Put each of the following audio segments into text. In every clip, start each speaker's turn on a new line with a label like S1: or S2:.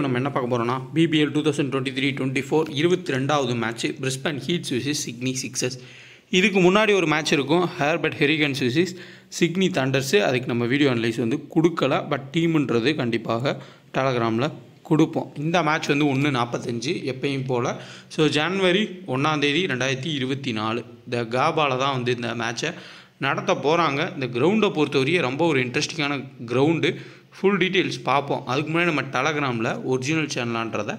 S1: நம்ம என்ன பார்க்க போகிறோம்னா BPL 2023-24 22வது match Brisbane ஹீட்ஸ் versus Sydney sixers. இதுக்கு முன்னாடி ஒரு மேட்ச் இருக்கும், ஹேர்பர்ட் ஹெரிகன்ஸ் விசஸ் சிட்னி தண்டர்ஸு. அதுக்கு நம்ம வீடியோ அனலைஸ் கொடுக்கல, பட் டீமுன்றது கண்டிப்பாக டெலகிராமில் கொடுப்போம். இந்த மேட்ச் 1:45 எப்பயும் போல். ஸோ ஜனவரி 1 2024 இந்த காபாவில் தான் இந்த மேட்சை நடத்த போகிறாங்க. இந்த கிரவுண்டை பொறுத்தவரையே ரொம்ப ஒரு இன்ட்ரெஸ்டிங்கான கிரவுண்டு. ஃபுல் டீட்டெயில்ஸ் பார்ப்போம். அதுக்கு முன்னாடி நம்ம டெலகிராமில் ஒரிஜினல் சேனலான்றதை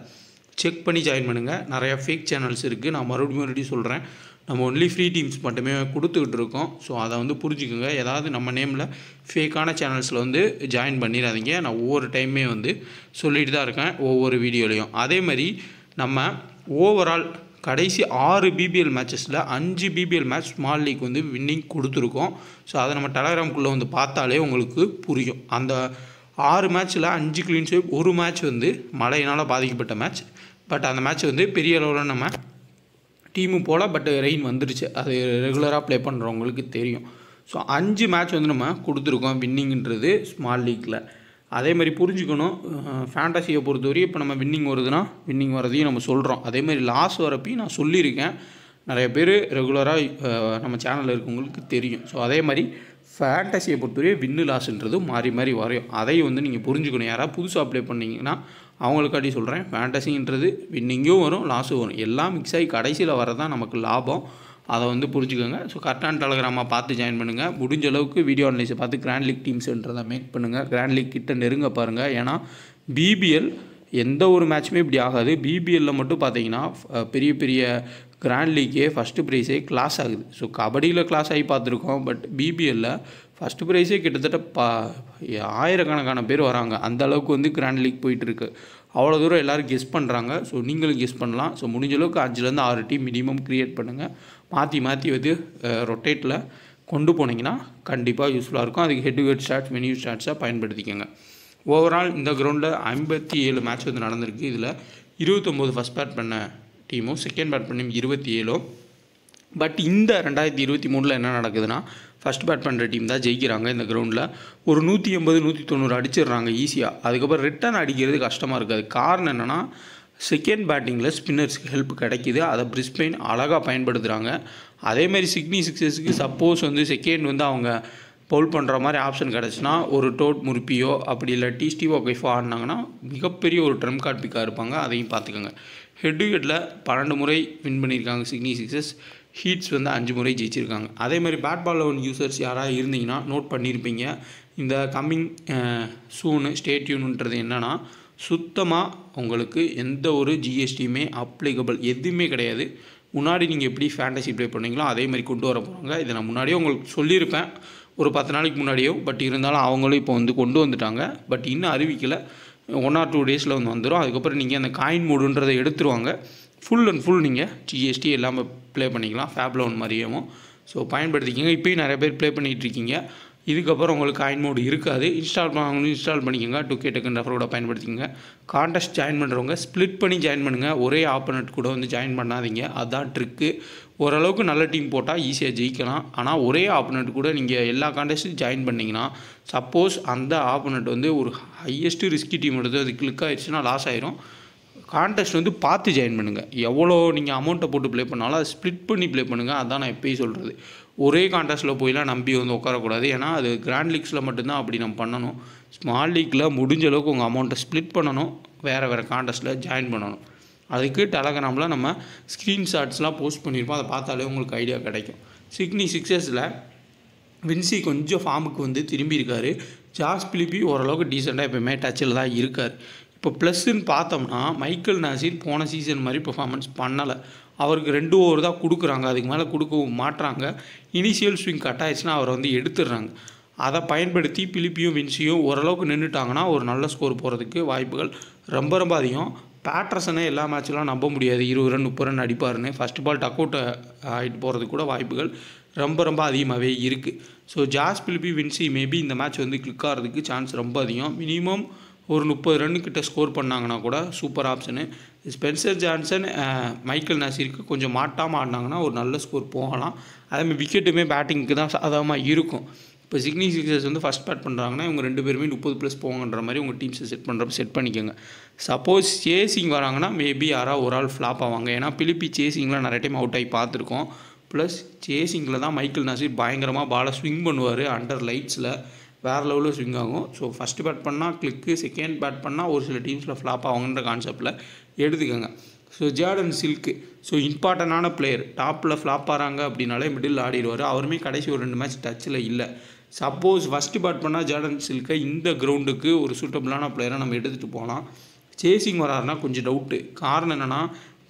S1: செக் பண்ணி ஜாயின் பண்ணுங்கள். நிறையா ஃபேக் சேனல்ஸ் இருக்குது. நான் மறுபடியும் சொல்கிறேன், நம்ம ஒன்லி ஃப்ரீ டீம்ஸ் மட்டுமே கொடுத்துக்கிட்டு இருக்கோம். ஸோ அதை புரிஞ்சுக்கோங்க. ஏதாவது நம்ம நேமில் ஃபேக்கான சேனல்ஸில் ஜாயின் பண்ணிடாதீங்க. நான் ஒவ்வொரு டைமே சொல்லிட்டு தான் இருக்கேன், ஒவ்வொரு வீடியோலையும். அதே மாதிரி நம்ம ஓவரால் கடைசி 6 பிபிஎல் மேட்சஸில் 5 BPL match small league winning கொடுத்துருக்கோம். ஸோ அதை நம்ம டெலகிராம்குள்ளே பார்த்தாலே உங்களுக்கு புரியும். அந்த 6 மேட்ச்சில் 5 க்ளீன் ஸ்வீப், ஒரு மேட்ச் மழையினால் பாதிக்கப்பட்ட மேட்ச். பட் அந்த மேட்ச் பெரிய அளவில் நம்ம டீமு போல், பட் ரெயின் வந்துடுச்சு. அது ரெகுலராக ப்ளே பண்ணுறவங்களுக்கு தெரியும். ஸோ 5 மேட்ச் நம்ம கொடுத்துருக்கோம் வின்னிங்ன்றது ஸ்மால் லீக்கில். அதே மாதிரி புரிஞ்சுக்கணும். ஃபேண்டசியை பொறுத்தவரையும் இப்போ நம்ம வின்னிங் வருதுன்னா வின்னிங் வரதையும் நம்ம சொல்கிறோம். அதேமாதிரி லாஸ் வரப்பையும் நான் சொல்லியிருக்கேன். நிறைய பேர் ரெகுலராக நம்ம சேனலில் இருக்கவங்களுக்கு தெரியும். ஸோ அதே மாதிரி ஃபேண்டசியை பொறுத்தவரையும் வின்னு லாஸ்ன்றது மாறி மாறி வரையும். அதையும் நீங்கள் புரிஞ்சுக்கணும். யாராவது புதுசாக அப்ளை பண்ணிங்கன்னா அவங்களுக்காட்டி சொல்கிறேன், ஃபேண்டசின்றது வின்னிங்கும் வரும், லாஸும் வரும். எல்லாம் மிக்ஸ் ஆகி கடைசியில் வரதான் நமக்கு லாபம். அதை புரிஞ்சுக்கோங்க. ஸோ கரெக்டான டெலகிராமாக பார்த்து ஜாயின் பண்ணுங்கள். முடிஞ்ச அளவுக்கு வீடியோ அனலைஸை பார்த்து கிராண்ட் லீக் டீம்ஸ்ன்றதை மேக் பண்ணுங்கள். கிராண்ட் லீக் கிட்ட நெருங்க பாருங்கள். ஏன்னா பிபிஎல் எந்த ஒரு மேட்ச்சுமே இப்படி ஆகாது. பிபிஎல்லில் மட்டும் பார்த்தீங்கன்னா பெரிய பெரிய கிராண்ட் லீக்கே ஃபஸ்ட்டு ப்ரைஸே கிளாஸ் ஆகுது. ஸோ கபடியில் கிளாஸ் ஆகி பார்த்துருக்கோம். பட் பிபிஎல்லில் ஃபஸ்ட்டு ப்ரைஸே கிட்டத்தட்ட ஆயிரக்கணக்கான பேர் வராங்க. அந்த அளவுக்கு கிராண்ட் லீக் போயிட்டுருக்கு. அவ்வளோ தூரம் எல்லோரும் கெஸ் பண்ணுறாங்க. ஸோ நீங்களும் கெஸ் பண்ணலாம். ஸோ முடிஞ்ச அளவுக்கு 5லேருந்து 6 டீம் மினிமம் க்ரியேட் பண்ணுங்கள். மாற்றி மாற்றி ரொட்டேட்டில் கொண்டு போனீங்கன்னா கண்டிப்பாக யூஸ்ஃபுல்லாக இருக்கும். அதுக்கு head to head stats, venue ஸ்டாட்ஸாக பயன்படுத்திக்கோங்க. ஓவரால் இந்த கிரவுண்டில் 57 மேட்ச் நடந்திருக்கு. இதில் 29 ஃபஸ்ட் பேட் பண்ண டீமும் செகண்ட் பேட் பண்ணி 27. பட் இந்த 2023 என்ன நடக்குதுன்னா, ஃபஸ்ட் பேட் பண்ணுற டீம் தான் ஜெயிக்கிறாங்க. இந்த கிரவுண்டில் ஒரு 180 190 அடிச்சிடுறாங்க ஈஸியாக. அதுக்கப்புறம் ரிட்டன் அடிக்கிறது கஷ்டமாக இருக்காது. காரணம் என்னென்னா, செகண்ட் பேட்டிங்கில் ஸ்பின்னர்ஸ்க்கு ஹெல்ப் கிடைக்கிது. அதை பிரிஸ்பெயின் அழகாக பயன்படுத்துகிறாங்க. அதேமாதிரி சிட்னி சிக்ஸர்ஸுக்கு சப்போஸ் செகண்ட் அவங்க பவுல் பண்ணுற மாதிரி ஆப்ஷன் கிடச்சுன்னா, ஒரு டோட் முருப்பியோ அப்படி இல்லாட்டி ஸ்டீவோ கைஃபோ ஆடினாங்கன்னா மிகப்பெரிய ஒரு ட்ரம் கார்ட் பிக்காக இருப்பாங்க. அதையும் பார்த்துக்கோங்க. ஹெட் டு ஹெட்டில் 12 முறை வின் பண்ணியிருக்காங்க சிட்னி சிக்ஸர்ஸ். ஹீட்ஸ் 5 முறை ஜெயிச்சிருக்காங்க. அதேமாதிரி பேட் பால் 11 யூசர்ஸ் யாராவது இருந்தீங்கன்னா நோட் பண்ணியிருப்பீங்க. இந்த கம்மிங் சூனு ஸ்டேட்யூன்ன்றது என்னென்னா, சுத்தமாக உங்களுக்கு எந்த ஒரு ஜிஎஸ்டியுமே அப்ளிகபிள் எதுவுமே கிடையாது. முன்னாடி நீங்கள் எப்படி ஃபேண்டசி ப்ளே பண்ணீங்களோ அதே மாதிரி கொண்டு வர போகிறாங்க. இதை நான் முன்னாடியே உங்களுக்கு சொல்லியிருப்பேன், ஒரு 10 நாளைக்கு முன்னாடியோ. பட் இருந்தாலும் அவங்களும் இப்போ கொண்டு வந்துட்டாங்க. பட் இன்னும் அறிவிக்கலை. 1 or 2 டேஸில் வந்துடும். அதுக்கப்புறம் நீங்கள் அந்த காயின் மோடுன்றதை எடுத்துருவாங்க. ஃபுல் அண்ட் ஃபுல் நீங்கள் ஜிஎஸ்டி எல்லாமே ப்ளே பண்ணிக்கலாம், ஃபேப் லோன் மாதிரியும். ஸோ பயன்படுத்திக்கிங்க. இப்போயும் நிறைய பேர் ப்ளே பண்ணிகிட்ருக்கீங்க. இதுக்கப்புறம் உங்களுக்கு காயின் மோடு இருக்காது. இன்ஸ்டால் பண்ணிக்கோங்க. 2K டக்குன்னு ரெஃபரோட பயன்படுத்திக்கங்க. கான்டெஸ்ட் ஜாயின் பண்ணுறவங்க ஸ்ப்ளிட் பண்ணி ஜாயின் பண்ணுங்கள். ஒரே ஆப்போனட் கூட ஜாயின் பண்ணாதீங்க. அதுதான் ட்ரிக்கு. ஓரளவுக்கு நல்ல டீம் போட்டால் ஈஸியாக ஜெயிக்கலாம். ஆனால் ஒரே ஆப்போனட் கூட நீங்கள் எல்லா கான்டெஸ்ட்டும் ஜாயின் பண்ணிங்கன்னா, சப்போஸ் அந்த ஆப்போனட் ஒரு ஹையஸ்ட்டு ரிஸ்கி டீம் எடுத்து அது கிளிக் ஆகிடுச்சுன்னா லாஸ் ஆயிரும். கான்டெஸ்ட் பார்த்து ஜாயின் பண்ணுங்கள். எவ்வளோ நீங்கள் அமௌண்ட்டை போட்டு ப்ளே பண்ணாலும் அதை ஸ்ப்ளிட் பண்ணி ப்ளே பண்ணுங்கள். அதுதான் நான் எப்பயும் சொல்கிறது. ஒரே கான்டெஸ்ட்டில் போயெலாம் நம்பி உட்காரக்கூடாது. ஏன்னா அது கிராண்ட் லீக்ஸில் மட்டும்தான் அப்படி நம்ம பண்ணணும். ஸ்மால் லீக்கில் முடிஞ்ச அளவுக்கு உங்கள் அமௌண்ட்டை ஸ்ப்ளிட் பண்ணணும், வேறு கான்டெஸ்ட்டில் ஜாயின் பண்ணணும். அதுக்கு டெலகிராமில் நம்ம ஸ்க்ரீன்ஷாட்ஸ்லாம் போஸ்ட் பண்ணியிருப்போம். அதை பார்த்தாலே உங்களுக்கு ஐடியா கிடைக்கும். சிட்னி சிக்ஸர்ஸில் வின்சி கொஞ்சம் ஃபார்முக்கு திரும்பியிருக்காரு. ஜாஸ் பிலிப்பி ஓரளவுக்கு டீசெண்டாக எப்போயுமே டச்சில் தான் இருக்கார். இப்போ ப்ளஸ்ன்னு பார்த்தோம்னா, மைக்கேல் நாசிர் போன சீசன் மாதிரி பெர்ஃபார்மன்ஸ் பண்ணலை. அவருக்கு 2 ஓவர் தான் கொடுக்குறாங்க, அதுக்கு மேலே கொடுக்கவும் மாட்டுறாங்க. இனிஷியல் ஸ்விங் கட் ஆயிடுச்சுன்னா அவரை எடுத்துடுறாங்க. அதை பயன்படுத்தி பிலிப்பியும் வின்சியும் ஓரளவுக்கு நின்றுட்டாங்கன்னா ஒரு நல்ல ஸ்கோர் போகிறதுக்கு வாய்ப்புகள் ரொம்ப ரொம்ப அதிகம். பேட்டர்சனே எல்லா மேட்ச்லாம் நம்ப முடியாது 20 ரன் 30 ரன் அடிப்பாருன்னு. ஃபஸ்ட் பால் டக் அவுட் ஆகிட்டு போகிறதுக்கு கூட வாய்ப்புகள் ரொம்ப ரொம்ப அதிகமாகவே இருக்குது. So Josh Philippe Vince maybe இந்த மேட்ச் கிளிக் ஆகிறதுக்கு சான்ஸ் ரொம்ப அதிகம். மினிமம் ஒரு 30 ரன்னுக்கிட்ட ஸ்கோர் பண்ணாங்கன்னா கூட super option. Spencer Johnson Michael நாசிருக்கு கொஞ்சம் மாட்டாமல் ஆடினாங்கன்னா ஒரு நல்ல ஸ்கோர் போகலாம். அதேமாதிரி விக்கெட்டுமே பேட்டிங்க்கு தான் சாதகமாக இருக்கும். இப்போ சிக்னி சிக்ஸர்ஸ் வந்து ஃபஸ்ட் பேட் பண்ணுறாங்கன்னா இவங்க 2 பேருமே 30+ போங்கன்ற மாதிரி உங்கள் டீம்ஸை செட் பண்ணுறப்ப செட் பண்ணிக்கோங்க. சப்போஸ் சேசிங் வராங்கன்னா மேபி யாராவது ஒரு ஆள் ஃப்ளாப் ஆவாங்க. ஏன்னா பிலிப்பி சேசிங்கில் நிறைய டைம் அவுட் ஆகி பார்த்துருக்கோம். ப்ளஸ் சேசிங்கில் தான் மைக்கேல் நாசிர் பயங்கரமாக பாலை ஸ்விங் பண்ணுவார். அண்டர் லைட்ஸில் வேறு லெவலில் ஸ்விங் ஆகும். ஸோ ஃபஸ்ட்டு பேட் பண்ணால் கிளிக்கு, செகண்ட் பேட் பண்ணால் ஒரு சில டீம்ஸில் ஃப்ளாப் ஆகுங்கிற கான்செப்டில் எடுத்துக்கோங்க. ஸோ ஜார்டன் சில்க்கு இம்பார்ட்டண்டான பிளேயர். டாப்பில் ஃப்ளாப் ஆகிறாங்க அப்படின்னாலே மிடில் ஆடிடுவார். அவருமே கடைசி ஒரு 2 மேட்ச் டச்சில் இல்லை. சப்போஸ் ஃபஸ்ட்டு பேட் பண்ணால் ஜார்டன் சில்க்கை இந்த கிரவுண்டுக்கு ஒரு சூட்டபிளான பிளேயரை நம்ம எடுத்துகிட்டு போகலாம். சேசிங் வராருன்னா கொஞ்சம் டவுட்டு. காரணம் என்னென்னா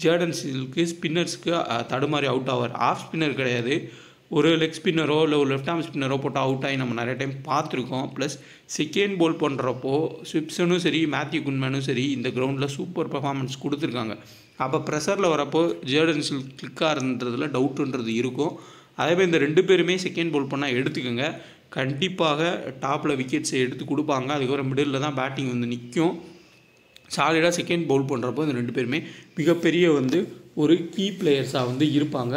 S1: ஜார்டன் சில்க்கு ஸ்பின்னர்ஸ்க்கு தடுமாறி அவுட் ஆவார். ஆஃப் ஸ்பின்னர் கிடையாது. ஒரு லெக் ஸ்பின்னரோ இல்லை ஒரு லெஃப்ட் ஆர்ம் ஸ்பின்னரோ போட்டு அவுட் ஆகி நம்ம நிறைய டைம் பார்த்துருக்கோம். ப்ளஸ் செகண்ட் போல் பண்ணுறப்போ ஸ்விப்சனும் சரி மேத்யூ குன்மேனும் சரி இந்த கிரவுண்டில் சூப்பர் பர்ஃபார்மன்ஸ் கொடுத்துருக்காங்க. அப்போ ப்ரெஷரில் வரப்போ ஜார்டன் சில்க் கிளிக்காகிறதுல டவுட்டுன்றது இருக்கும். அதேமாதிரி இந்த 2 பேருமே செகண்ட் போல் பண்ணால் எடுத்துக்கோங்க. கண்டிப்பாக டாப்பில் விக்கெட்ஸை எடுத்து கொடுப்பாங்க. அதுக்கப்புறம் மிடில் தான் பேட்டிங் வந்து நிற்கும். சாலிடாக செகண்ட் பவுல் பண்ணுறப்போ இந்த 2 பேருமே மிகப்பெரிய ஒரு கீ பிளேயர்ஸாக இருப்பாங்க.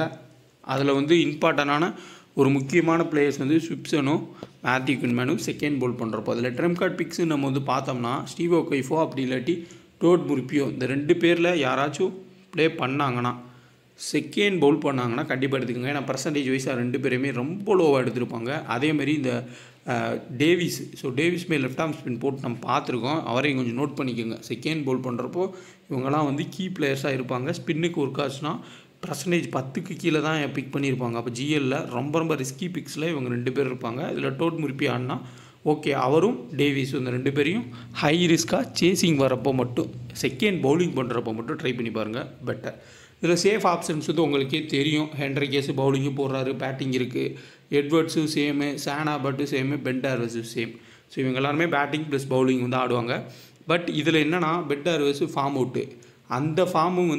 S1: அதில் இம்பார்ட்டண்டான ஒரு முக்கியமான பிளேயர்ஸ் ஸ்விப்சனும் மேத்யூ குன்மேனும் செகண்ட் பவுல் பண்ணுறப்போ அதில் ட்ரம் கார்ட் பிக்ஸு நம்ம பார்த்தோம்னா ஸ்டீவ் ஒகைஃபோ அப்படி இல்லாட்டி டோட் முர்பியோ இந்த 2 பேரில் யாராச்சும் ப்ளே பண்ணாங்கன்னா செகண்ட் பவுல் பண்ணாங்கன்னா கண்டிப்பாக எடுத்துக்கோங்க. ஏன்னா பர்சன்டேஜ் வைஸாக 2 பேருமே ரொம்ப லோவாக எடுத்திருப்பாங்க. அதேமாதிரி இந்த டேவிஸ் டேவிஸ்மே லெஃப்ட் ஆர்ம் ஸ்பின் போட்டு நம்ம பார்த்துருக்கோம். அவரையும் கொஞ்சம் நோட் பண்ணிக்கோங்க. செகண்ட் பவுல் பண்ணுறப்போ இவங்கெல்லாம் கீ பிளேயர்ஸாக இருப்பாங்க. ஸ்பின்னுக்கு ஒர்க் ஆச்சுன்னா பர்சன்டேஜ் 10க்கு கீழே தான் பிக் பண்ணியிருப்பாங்க. அப்போ ஜிஎல்லில் ரொம்ப ரிஸ்கி பிக்ஸில் இவங்க 2 பேர் இருப்பாங்க. இதில் டோட் முர்பி ஆடினா ஓகே, அவரும் டேவிஸ் இந்த 2 பேரையும் ஹை ரிஸ்க்காக சேசிங் வரப்போ மட்டும் செகண்ட் பவுலிங் பண்ணுறப்போ மட்டும் ட்ரை பண்ணி பாருங்கள், பெட்டர். இதில் சேஃப் ஆப்ஷன்ஸ் உங்களுக்கே தெரியும். ஹென்ரிகேஸு பவுலிங்கும் போடுறாரு, பேட்டிங் இருக்குது. எட்வர்ட்ஸும் சேமு, சானா பட்டு சேமு, பென் டார்வஸும் சேம். ஸோ இவங்க எல்லாருமே பேட்டிங் ப்ளஸ் பவுலிங் ஆடுவாங்க. பட் இதில் என்னென்னா பென் டார்வஸு ஃபார்ம் அவுட்டு. அந்த ஃபார்மும்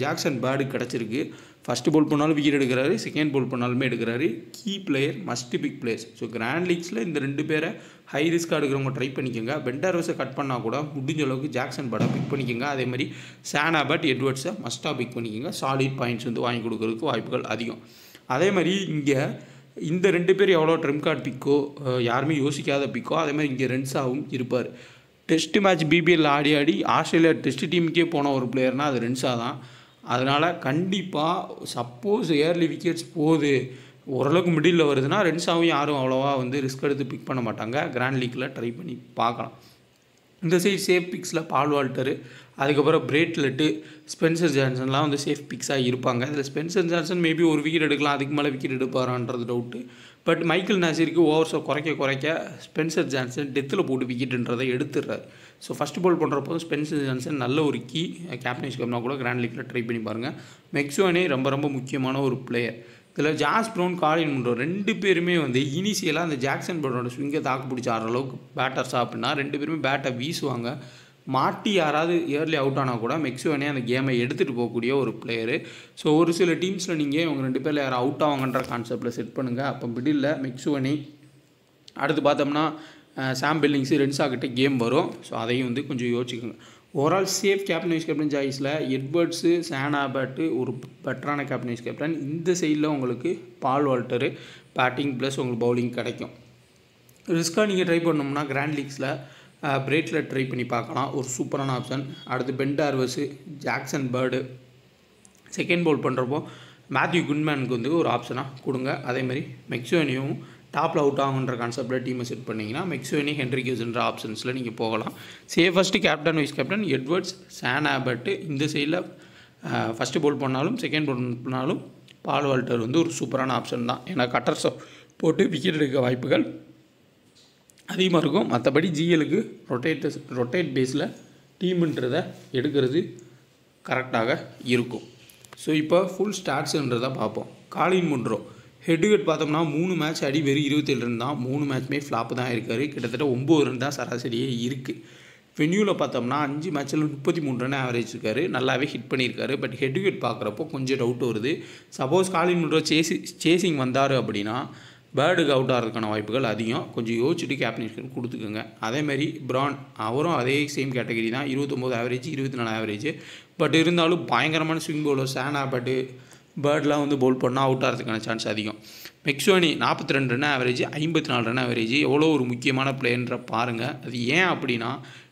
S1: ஜாக்சன் பேர்டுக்கு கிடச்சிருக்கு. ஃபஸ்ட்டு பவுல் பண்ணாலும் விக்கெட் எடுக்கிறாரு, செகண்ட் பவுல் பண்ணாலுமே எடுக்கிறாரு. Key player, must pick players. So grand லீக்ஸில் இந்த 2 பேரை ஹை ரிஸ்க்காக எடுக்கிறவங்க ட்ரை பண்ணிக்கோங்க. பென் டார்வஸை கட் பண்ணால் கூட முடிஞ்ச அளவுக்கு ஜாக்சன் பேர்டை பிக் பண்ணிக்கோங்க. அதே மாதிரி சானா பட், எட்வர்ட்ஸை மஸ்ட்டாக பிக் பண்ணிக்கோங்க. சாலிட் பாயிண்ட்ஸ் வாங்கி கொடுக்கறதுக்கு வாய்ப்புகள் அதிகம். அதே மாதிரி இங்கே இந்த 2 பேர் எவ்வளோ ட்ரம் கார்டு பிக்கோ யாருமே யோசிக்காத பிக்கோ அதே மாதிரி இங்கே ரென்ஸாகவும் இருப்பார். டெஸ்ட் மேட்ச் பிபிஎல் ஆடி ஆஸ்திரேலியா டெஸ்ட் டீமுக்கே போன ஒரு பிளேயர்னால் அது ரென்ஸா தான். அதனால் கண்டிப்பாக சப்போஸ் ஏர்லி விக்கெட்ஸ் போகுது, ஓரளவுக்கு மிடில் வருதுன்னா ரென்ஸாவும் யாரும் அவ்வளோவா ரிஸ்க் எடுத்து பிக் பண்ண மாட்டாங்க. கிராண்ட் லீக்கில் ட்ரை பண்ணி பார்க்கலாம். இந்த சைடு சேஃப் பிக்ஸில் பால் வால்டரு, அதுக்கப்புறம் பிரேட்லெட்டு, ஸ்பென்சர் ஜான்சன்லாம் சேஃப் பிக்ஸாக இருப்பாங்க. இதில் ஸ்பென்சர் ஜான்சன் மேபி ஒரு விக்கெட் எடுக்கலாம், அதுக்கு மேலே விக்கெட் எடுப்பாரான்றது டவுட்டு. பட் மைக்கேல் நாசிருக்கு ஓவர்ஸை குறைக்க ஸ்பென்சர் ஜான்சன் டெத்தில் போட்டு விக்கெட்டுன்றதை எடுத்துடுறாரு. ஸோ ஃபஸ்ட் பால் பண்ணுறப்போ ஸ்பென்சர் ஜான்சன் நல்ல ஒரு கீ. கேப்டன்ஸ் கப்னா கூட கிராண்ட் லீக்கில் ட்ரை பண்ணி பாருங்கள். மெக்ஸுவனே ரொம்ப முக்கியமான ஒரு பிளேயர். இதில் ஜாஸ் ப்ரௌன், காலின் முன்ரோ 2 பேருமே இனிஷியலாக அந்த ஜாக்சன் பர்டோட ஸ்விங்கை தாக்கு பிடிச்ச ஆடுற அளவுக்கு பேட்டர்ஸாக அப்படின்னா 2 பேருமே பேட்டை வீசுவாங்க. மாட்டி யாராவது இயர்லி அவுட் ஆனால் கூட மெக்ஸுவனே அந்த கேமை எடுத்துகிட்டு போகக்கூடிய ஒரு பிளேயரு. ஸோ ஒரு சில டீம்ஸில் நீங்கள் இவங்க 2 பேரில் யாரும் அவுட் ஆவாங்கன்ற கான்செப்டில் செட் பண்ணுங்கள். அப்போ மிடில் மெக்ஸுவனே, அடுத்து பார்த்தோம்னா சாம் பில்லிங்ஸு, ரென்ஸாகிட்ட கேம் வரும். ஸோ அதையும் கொஞ்சம் யோசிச்சுக்கோங்க. ஓவரால் சேஃப் கேப்டன் சாய்ஸில் எட்வர்ட்ஸு, சானா பேட்டு ஒரு பெட்டரான கேப்டன் கேப்டன். இந்த சைடில் உங்களுக்கு பால் வால்டரு பேட்டிங் ப்ளஸ் உங்களுக்கு பவுலிங் கிடைக்கும். ரிஸ்க்காக நீங்கள் ட்ரை பண்ணோம்னா கிராண்ட் லீக்ஸில் பிரேட்லெட் ட்ரை பண்ணி பார்க்கலாம், ஒரு சூப்பரான ஆப்ஷன். அடுத்து Ben Dwarshuis, Jackson Bird second bowl பண்ணுறப்போ மேத்யூ குன்மேனுக்கு ஒரு ஆப்ஷனாக கொடுங்க. அதேமாதிரி மெக்ஸுவனியும் டாப்பில் அவுட் ஆகுன்ற கான்செப்டில் டீமை செட் பண்ணிங்கன்னா மெக்ஸுவனி, ஹென்ரிகேஸ்ன்ற ஆப்ஷன்ஸில் நீங்கள் போகலாம். Safest captain vice captain Edwards, Sean Abbott. இந்த சைடில் ஃபஸ்ட்டு பவுல் பண்ணாலும் செகண்ட் பவுல் பண்ணாலும் பால் வால்டர் ஒரு சூப்பரான ஆப்ஷன் தான். ஏன்னா கட்டர்ஸை போட்டு விக்கெட் எடுக்க வாய்ப்புகள் அதிகமாக இருக்கும். மற்றபடி ஜிஎலுக்கு ரொட்டேட் பேஸில் டீமுன்றதை எடுக்கிறது கரெக்டாக இருக்கும். ஸோ இப்போ ஃபுல் ஸ்டாட்ஸுன்றதை பார்ப்போம். காலின் முன்ரோ ஹெட் பார்த்தோம்னா 3 மேட்ச் அடி வெறும் 27 ரன் தான். 3 மேட்ச்மே ஃப்ளாப்பு தான் இருக்கார். கிட்டத்தட்ட 9 ரன் தான் சராசரியே இருக்குது. வென்யூவில் பார்த்தோம்னா 5 மேட்ச்சில் 33 ரன் ஆவரேஜ் இருக்கார். நல்லாவே ஹிட் பண்ணியிருக்காரு. பட் ஹெட் பார்க்குறப்போ கொஞ்சம் டவுட் வருது. சப்போஸ் காலின் முன்ரோ சேசிங் வந்தார் அப்படின்னா பேர்டுக்கு அவுட் ஆகிறதுக்கான வாய்ப்புகள் அதிகம். கொஞ்சம் யோசிச்சுட்டு கேப்டன் கொடுத்துக்குங்க. அதேமாதிரி பிரான், அவரும் அதே சேம் கேட்டகரி தான். 29 ஆவரேஜ், 24 ஆவரேஜ். பட் இருந்தாலும் பயங்கரமான ஸ்விங் பவுலர். சானா பட்டு பேர்ட்லாம் பவுல் பண்ணால் அவுட் ஆகிறதுக்கான சான்ஸ் அதிகம். மெக்ஸ்வெனி 42 ரன் ஆவரேஜ், 54 ரன் ஆவரேஜ். எவ்வளோ ஒரு முக்கியமான பிளேயர்ன்ற பாருங்கள். அது ஏன் அப்படின்னா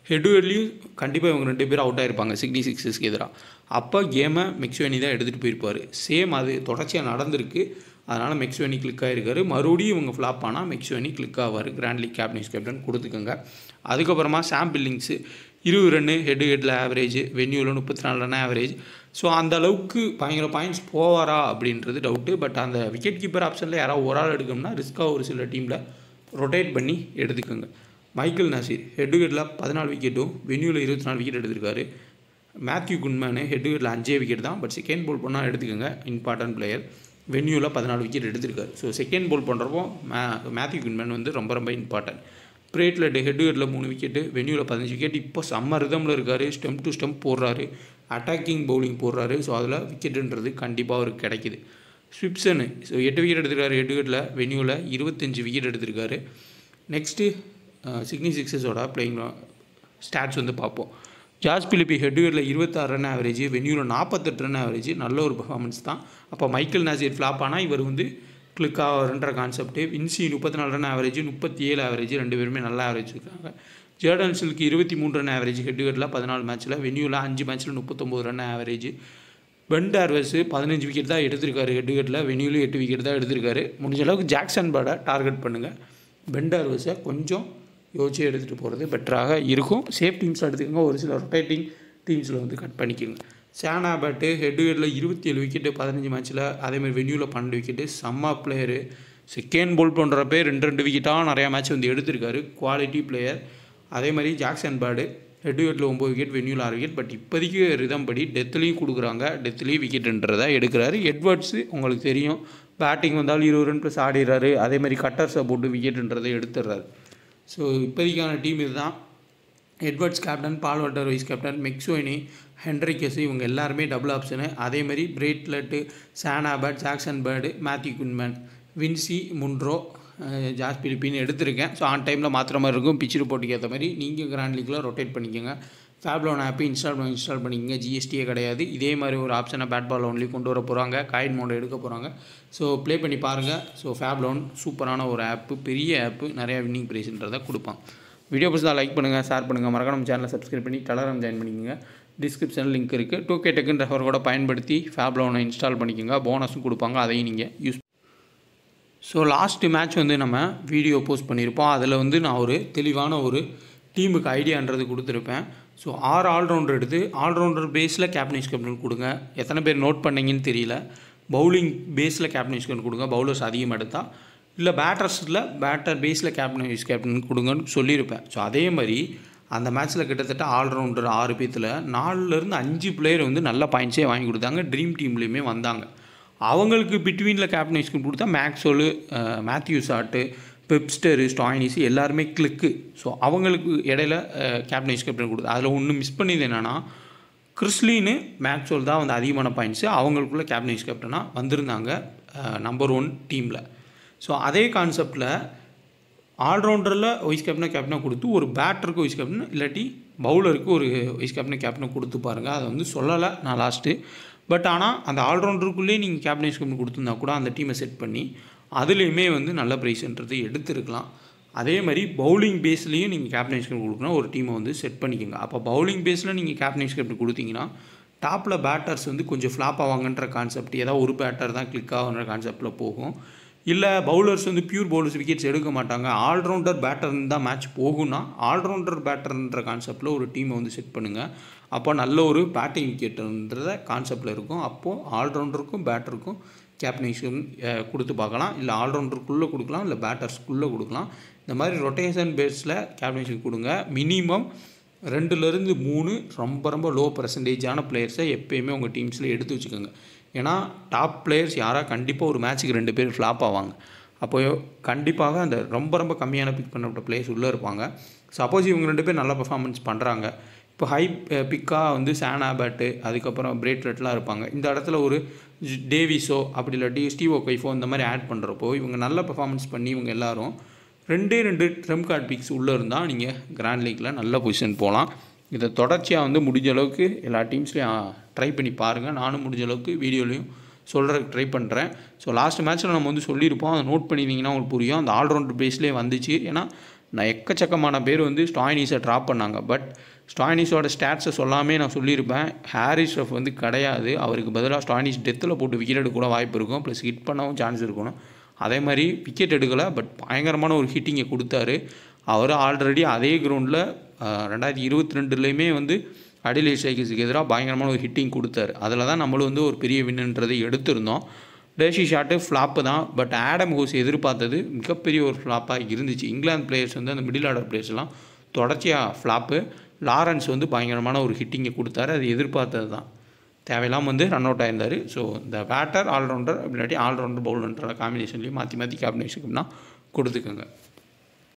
S1: ஹெட் டு ஹெட்லேயும் கண்டிப்பாக இவங்க 2 பேர் அவுட் ஆகிருப்பாங்க சிட்னி சிக்ஸர்ஸ்க்கு எதிராக. அப்போ கேமை மெக்ஸ்வெனி தான் எடுத்துகிட்டு போயிருப்பார். சேம் அது தொடர்ச்சியாக நடந்திருக்கு. அதனால் மெக்ஸ்வெனி கிளிக் ஆகிருக்காரு. மறுபடியும் இவங்க ஃப்ளாப் ஆனால் மெக்ஸ்வெனி கிளிக் ஆவார். கிராண்ட் லீக் கேப்டன் கொடுத்துக்கோங்க. அதுக்கப்புறமா Sam Billings 20 run head to ஹெட்டில் ஆவரேஜ், வென்யூவில் 34 ரன் ஆவரேஜ். ஸோ அந்த அளவுக்கு பயங்கர பாயிண்ட்ஸ் போவாரா அப்படின்றது டவுட்டு. பட் அந்த விக்கெட் கீப்பர் ஆப்ஷனில் யாராவது ஒரு ஆள் எடுக்கணும்னா ரிஸ்க்காக ஒரு சில டீமில் ரொட்டேட் பண்ணி எடுத்துக்கோங்க. மைக்கேல் நாசிர் ஹெட் டு ஹெட்டில் 14 விக்கெட்டும் வென்யூவில் 24 விக்கெட் எடுத்திருக்காரு. மேத்யூ குன்மேனு ஹெட் டு ஹெட்டில் 5 விக்கெட் தான். பட் செகண்ட் போல் பண்ணால் எடுத்துக்கோங்க. Important player. வென்யூவில் 14 விக்கெட் எடுத்திருக்காரு. ஸோ செகண்ட் போல் பண்ணுறப்போ மேத்யூ குன்மேன் வந்து ரொம்ப ரொம்ப இம்பார்ட்டன்ட். பிரேட்லெட் ஹெட் டு ஹெட்டில் 3 விக்கெட்டு, வென்யூவில் 15 விக்கெட். இப்போ செம்ம ரிதமில் இருக்கார். ஸ்டெம்ப் டு ஸ்டெம்ப் போடுறாரு, அட்டாக்கிங் பவுலிங் போடுறாரு. ஸோ அதில் விக்கெட்டுன்றது கண்டிப்பாக அவருக்கு கிடைக்கிது. ஸ்விப்சனு 8 விக்கெட் எடுத்திருக்காரு ஹெட் டு ஹெட்டில், வென்யூவில் 25 விக்கெட் எடுத்திருக்காரு. நெக்ஸ்ட்டு சிட்னி சிக்ஸர்ஸோட பிளேயிங் ஸ்டாட்ஸ் வந்து பார்ப்போம். ஜாஸ் பிலிப்பி ஹெட் டு ஹெட்டில் 26 ரன் ஆவரேஜ், வென்யூவில் 48 ரன் ஆவரேஜ். நல்ல ஒரு பர்ஃபார்மன்ஸ் தான். அப்போ மைக்கேல் நாசிர் ஃப்ளாப் ஆனால் இவர் வந்து கிளிக் ஆகிறன்ற concept. Vince 34 run average, 37 average. 2 பேருமே நல்ல ஆவரேஜ் இருக்காங்க. Jordan Silk 23 run average head to ஹெட்டில் 14 மேட்ச்சில், வென்யூவில் 5 மேட்ச்சில் 39 run average. Ben Dwarshuis 15 wicket தான் எடுத்திருக்காரு ஹெட் டு ஹெட்டில், வென்யூவில் 8 விக்கெட் தான் எடுத்திருக்காரு. முடிஞ்ச அளவுக்கு ஜாக்சன் பேர்டை டார்கெட் பண்ணுங்கள். பென் டார்வஸை கொஞ்சம் யோசிச்சு எடுத்துகிட்டு போகிறது பெட்டராக இருக்கும். சேஃப் டீம்ஸில் எடுத்துக்கோங்க. ஒரு சில ரொட்டேட்டிங் டீம்ஸில் வந்து கட் பண்ணிக்கோங்க. ஷான் ஆபர்ட் ஹெட் டு ஹெட்டில் 27 விக்கெட்டு 15 மேட்ச்சில், அதேமாதிரி வென்யூவில் 12 விக்கெட்டு. செம்ம பிளேயரு. செகண்ட் போல் பண்ணுறப்பே 2 விக்கெட்டாக நிறையா மேட்ச் வந்து எடுத்திருக்காரு. Quality player. அதே மாதிரி ஜாக்சன் பேர்டு ஹெட் டு ஹெட்டில் 9 விக்கெட், வென்யூவில் 6 விக்கெட். பட் இப்போதைக்கு ரிதம் படி டெத்துலேயும் கொடுக்குறாங்க, டெத்துலேயும் விக்கெட்டுன்றதை எடுக்கிறாரு. எட்வர்ட்ஸு உங்களுக்கு தெரியும், பேட்டிங் வந்தாலும் 20 ரன் ப்ளஸ் ஆடிடுறாரு. அதேமாதிரி கட்டர்ஸை போட்டு விக்கெட்டுன்றதை எடுத்துடுறாரு. ஸோ இப்போதைக்கான டீம் இதுதான். Edwards captain, Paul Walter vice captain, McSweeney, Henriques இவங்க எல்லாருமே டபுள் ஆப்ஷனு. அதேமாதிரி Bartlett, Sean Abbott, Jackson Bird, Matthew Kuhnemann, Vince, Munro, Josh பிலிப்பின்னு எடுத்திருக்கேன். ஸோ ஆன் டைமில் மாத்திர மாதிரி இருக்கும். பிச் ரிப்போர்ட்டுக்கு ஏற்ற மாதிரி நீங்கள் கிராண்ட் லீக்கில் ரொட்டேட் பண்ணிக்கோங்க. ஃபேப்லோன் ஆப்பை இன்ஸ்டால் பண்ணிக்கோங்க. ஜிஎஸ்டியே கிடையாது. இதே மாதிரி ஒரு ஆப்ஷனை பேட் பால் ஒன்லி கொண்டு வர போகிறாங்க. காயின் மோட எடுக்க போகிறாங்க. ஸோ ப்ளே பண்ணி பாருங்கள். ஸோ ஃபேப்லோன் சூப்பரான ஒரு ஆப்பு, பெரிய ஆப்பு, நிறையா வின்னிங் ப்ரைஸ்ன்றதை கொடுப்பான். வீடியோ பிடிச்சா லைக் பண்ணுங்கள், ஷேர் பண்ணுங்கள். மறக்காம நம்ம சேனலை சப்ஸ்கிரைப் பண்ணி டெலகிராம் ஜாயின் பண்ணிக்கோங்க. டிஸ்கிரிப்ஷனில் லிங்க் இருக்குது. 2K டெக்குன்ற ரெஃபர் கூட பயன்படுத்தி ஃபேப்லோனை இன்ஸ்டால் பண்ணிக்கோங்க. போனஸும் கொடுப்பாங்க, அதையும் நீங்கள் யூஸ். ஸோ லாஸ்ட்டு மேட்ச் வந்து நம்ம வீடியோ போஸ்ட் பண்ணியிருப்போம். அதில் வந்து நான் ஒரு தெளிவான ஒரு டீமுக்கு ஐடியான்றது கொடுத்துருப்பேன். ஸோ 6 ஆல்ரவுண்டர் எடுத்து ஆல்ரவுண்டர் பேஸில் கேப்டன் கேப்டன் கொடுங்க. எத்தனை பேர் நோட் பண்ணிங்கன்னு தெரியல. பவுலிங் பேஸில் கேப்டன் கேப்டன் கொடுங்க, பவுலர்ஸ் அதிகமாக எடுத்தால். இல்லை பேட்டர்ஸில் பேட்டர் பேஸில் கேப்டன் வைஸ் கேப்டன் கொடுங்கன்னு சொல்லியிருப்பேன். ஸோ அதே மாதிரி அந்த மேட்ச்சில் கிட்டத்தட்ட ஆல்ரவுண்டர் 6 பேத்தில் 4லேருந்து 5 பிளேயர் வந்து நல்ல பாயிண்ட்ஸே வாங்கி கொடுத்தாங்க. ட்ரீம் டீம்லேயுமே வந்தாங்க. அவங்களுக்கு பிட்வீனில் கேப்டன் வைஸ் கேப்டன் கொடுத்தா மேக்ஸ்வெல், மேத்யூ ஷாட்டு, பெப்ஸ்டரு, ஸ்டாயினிஸு எல்லாருமே கிளிக்கு. ஸோ அவங்களுக்கு இடையில கேப்டன் வைஸ் கேப்டன் கொடுத்து அதில் ஒன்று மிஸ் பண்ணியது என்னென்னா கிறிஸ்லின்னு மேக்ஸ்வெல் தான் வந்து அதிகமான பாயிண்ட்ஸு அவங்களுக்குள்ள கேப்டன் வைஸ் கேப்டனாக வந்திருந்தாங்க நம்பர் 1 டீமில். ஸோ அதே கான்செப்டில் ஆல்ரவுண்டரில் வைஸ் கேப்டனாக கொடுத்து ஒரு பேட்டருக்கு வைஸ் கேப்டன் இல்லாட்டி பவுலருக்கு ஒரு வைஸ் கேப்டனை கொடுத்து பாருங்கள். அதை வந்து சொல்லலை நான் லாஸ்ட்டு. பட் ஆனால் அந்த ஆல்ரவுண்டருக்குள்ளேயே நீங்கள் கேப்டன் வைஸ் கேப்டன் கொடுத்துருந்தா கூட அந்த டீமை செட் பண்ணி அதுலேயுமே வந்து நல்ல ப்ரைஸ்ன்றது எடுத்துருக்கலாம். அதே மாதிரி பவுலிங் பேஸ்லேயும் நீங்கள் கேப்டன் வைஸ் கேப்டன் கொடுக்கணும், ஒரு டீமை வந்து செட் பண்ணிக்கோங்க. அப்போ பவுலிங் பேஸில் நீங்கள் கேப்டன் வைஸ் கேப்டன் கொடுத்தீங்கன்னா டாப்பில் பேட்டர்ஸ் வந்து கொஞ்சம் ஃப்ளாப் ஆவாங்கன்ற கான்செப்ட், ஏதாவது ஒரு பேட்டர் தான் கிளிக் ஆகுன்ற கான்செப்டில் போகும். இல்லை பவுலர்ஸ் வந்து பியூர் பவுலர்ஸ் விக்கெட்ஸ் எடுக்க மாட்டாங்க, ஆல்ரவுண்டர் பேட்டர்னு தான் மேட்ச் போகும்னா ஆல்ரவுண்டர் பேட்டர்ன்ற கான்செப்டில் ஒரு டீமை வந்து செட் பண்ணுங்கள். அப்போ நல்ல ஒரு பேட்டிங் விக்கெட்டுன்றத கான்செப்டில் இருக்கும். அப்போது ஆல்ரவுண்டருக்கும் பேட்டருக்கும் கேப்டனைசேஷன் கொடுத்து பார்க்கலாம். இல்லை ஆல்ரவுண்டருக்குள்ளே கொடுக்கலாம், இல்லை பேட்டர்ஸ்க்குள்ளே கொடுக்கலாம். இந்த மாதிரி ரொட்டேஷன் பேஸில் கேப்டனைசேஷன் கொடுங்க. மினிமம் 2-3 ரொம்ப ரொம்ப லோ பர்சன்டேஜான பிளேயர்ஸை எப்போயுமே உங்கள் டீம்ஸில் எடுத்து வச்சுக்கோங்க. ஏன்னா டாப் பிளேயர்ஸ் யாராக கண்டிப்பாக ஒரு மேட்ச்சுக்கு 2 பேர் ஃப்ளாப் ஆவாங்க. அப்போ கண்டிப்பாக அந்த ரொம்ப ரொம்ப கம்மியான பிக் பண்ணப்பட்ட பிளேயர்ஸ் உள்ளே இருப்பாங்க. சப்போஸ் இவங்க 2 பேர் நல்ல பர்ஃபார்மன்ஸ் பண்ணுறாங்க, இப்போ ஹை பிக்காக வந்து ஷான் ஆபர்ட்டு அதுக்கப்புறம் பிரேட்லெட்லாம் இருப்பாங்க. இந்த இடத்துல ஒரு டேவிஸோ அப்படி இல்லாட்டி ஸ்டீவ் ஒக்கைஃபோ இந்த மாதிரி ஆட் பண்ணுறப்போ இவங்க நல்ல பர்ஃபார்மன்ஸ் பண்ணி இவங்க எல்லோரும் 2 ட்ரம் கார்டு பிக்ஸ் உள்ளே இருந்தால் நீங்கள் கிராண்ட் லீக்கில் நல்ல பொசிஷன் போகலாம். இதை தொடர்ச்சியாக வந்து முடிஞ்ச அளவுக்கு எல்லா டீம்ஸ்லேயும் ட்ரை பண்ணி பாருங்கள். நானும் முடிஞ்ச அளவுக்கு வீடியோலையும் சொல்கிறதுக்கு ட்ரை பண்ணுறேன். ஸோ லாஸ்ட் மேட்ச்சில் நம்ம வந்து சொல்லியிருப்போம், அதை நோட் பண்ணியிருந்தீங்கன்னா உங்களுக்கு புரியும். அந்த ஆல்ரவுண்டர் பேஸ்லேயே வந்துச்சு. ஏன்னா நான் எக்கச்சக்கமான பேர் வந்து ஸ்டாய்னிஸை ட்ராப் பண்ணாங்க. பட் ஸ்டாய்னிஸோட ஸ்டாட்ஸை சொல்லாமே நான் சொல்லியிருப்பேன். ஹாரிஸ் ஷ்ரஃப் வந்து கிடையாது. அவருக்கு பதிலாக ஸ்டாய்னிஸ் டெத்தில் போட்டு விக்கெட் எடுக்க கூட வாய்ப்பு இருக்கும். ப்ளஸ் ஹிட் பண்ணவும் சான்ஸ் இருக்கணும். அதே மாதிரி விக்கெட் எடுக்கலை, பட் பயங்கரமான ஒரு ஹிட்டிங்கை கொடுத்தாரு. அவர் ஆல்ரெடி அதே கிரவுண்டில் 2022லேயுமே வந்து அடிலைட் ஸ்ட்ரைக்கர்ஸுக்கு எதிராக பயங்கரமான ஒரு ஹிட்டிங் கொடுத்தாரு. அதில் தான் நம்மளும் வந்து ஒரு பெரிய வின்னுன்றதை எடுத்திருந்தோம். டேஷி ஷாட்டு ஃப்ளாப்பு தான். பட் ஆடம் ஹோஸ் எதிர்பார்த்தது மிகப்பெரிய ஒரு ஃப்ளாப்பாக இருந்துச்சு. இங்கிலாந்து பிளேயர்ஸ் வந்து அந்த மிடில் ஆர்டர் பிளேயர்ஸ்லாம் தொடர்ச்சியாக ஃப்ளாப்பு. லாரன்ஸ் வந்து பயங்கரமான ஒரு ஹிட்டிங்கை கொடுத்தாரு. அது எதிர்பார்த்தது தான். தேவையில்லாமல் வந்து ரன் அவுட் ஆயிருந்தார். ஸோ இந்த பேட்டர் ஆல்ரவுண்டர் இல்லாட்டி ஆல்ரவுண்டர் பவுலர்ன்ற காம்பினேஷன்லேயும் மாற்றி மாற்றி காம்பினேஷன் கொடுத்துக்கோங்க.